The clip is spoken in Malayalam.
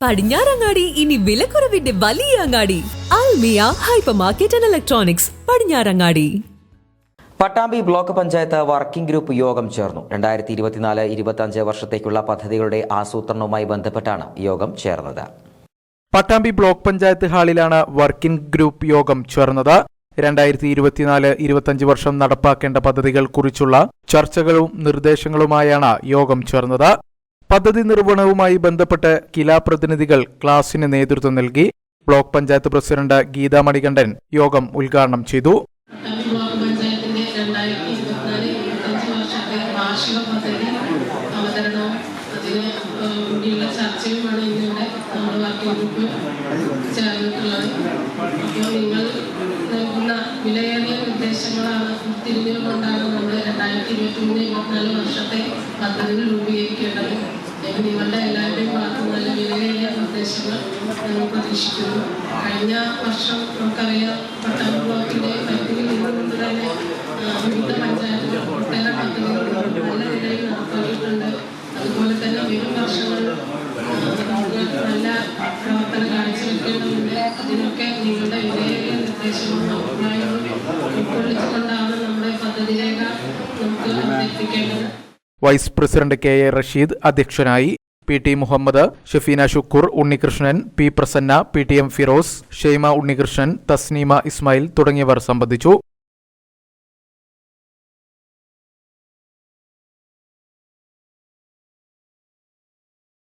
പടിഞ്ഞാറങ്ങാടി ഇനി വിലക്കുറവിന്റെ വലിയ അങ്ങാടി Almiya hyper market and electronics Padinjarangadi. Pattambi block panchayat working group യോഗം ചേർന്നു. 2024-25 വർഷത്തേക്കുള്ള പദ്ധതികളുടെ ആസൂത്രണവുമായി ബന്ധപ്പെട്ടാണ് യോഗം ചേർന്നത്. പട്ടാമ്പി ബ്ലോക്ക് പഞ്ചായത്ത് ഹാളിലാണ് വർക്കിംഗ് ഗ്രൂപ്പ് യോഗം ചേർന്നത്. 2024-25 വർഷം നടപ്പാക്കേണ്ട പദ്ധതികൾ കുറിച്ചുള്ള ചർച്ചകളും നിർദ്ദേശങ്ങളുമായാണ് യോഗം ചേർന്നത്. പദ്ധതി നിർവഹണവുമായി ബന്ധപ്പെട്ട് കില പ്രതിനിധികൾ ക്ലാസിന് നേതൃത്വം നൽകി. ബ്ലോക്ക് പഞ്ചായത്ത് പ്രസിഡന്റ് ഗീത മണികണ്ഠൻ യോഗം ഉദ്ഘാടനം ചെയ്തു. വിലയേറിയ നിർദ്ദേശങ്ങളാണ് തിരിഞ്ഞുകൊണ്ടാണ് നമ്മൾ 2023-24 വർഷത്തെ പദ്ധതികൾ രൂപീകരിക്കേണ്ടത്. നിങ്ങളുടെ എല്ലാവരുടെയും ഭാഗത്ത് നല്ല വിലയേറിയ നിർദ്ദേശങ്ങൾ ഞങ്ങൾ പ്രതീക്ഷിക്കുന്നു. കഴിഞ്ഞ വർഷം നമുക്കറിയാം, പട്ടാമ്പി ബ്ലോക്കിന്റെ പരിധിയിൽ നിന്നുകൊണ്ട് തന്നെ വിവിധ പഞ്ചായത്തുകൾ ഒട്ടേറെ പദ്ധതികൾ നല്ല നിലയിൽ നടപ്പാക്കിയിട്ടുണ്ട്. അതുപോലെ തന്നെ വരും വർഷങ്ങൾ നല്ല പ്രവർത്തനം കാഴ്ചവെക്കേണ്ടതുണ്ട്. അതിനൊക്കെ നിങ്ങളുടെ വിലയേറിയ നിർദ്ദേശങ്ങളും അഭിപ്രായങ്ങളും ഉൾക്കൊള്ളിച്ചുകൊണ്ടാണ് നമ്മുടെ പദ്ധതി രേഖ നമുക്ക് അവതരിപ്പിക്കേണ്ടത്. Vice president K A Rasheed അധ്യക്ഷനായി. P T Muhammad, Shafeena Shukkur, Unnikrishnan, P Prasanna, P T M Firoz, Shaima Unnikrishnan, Tasneema Ismail തുടങ്ങിയവർ സംബന്ധിച്ചു.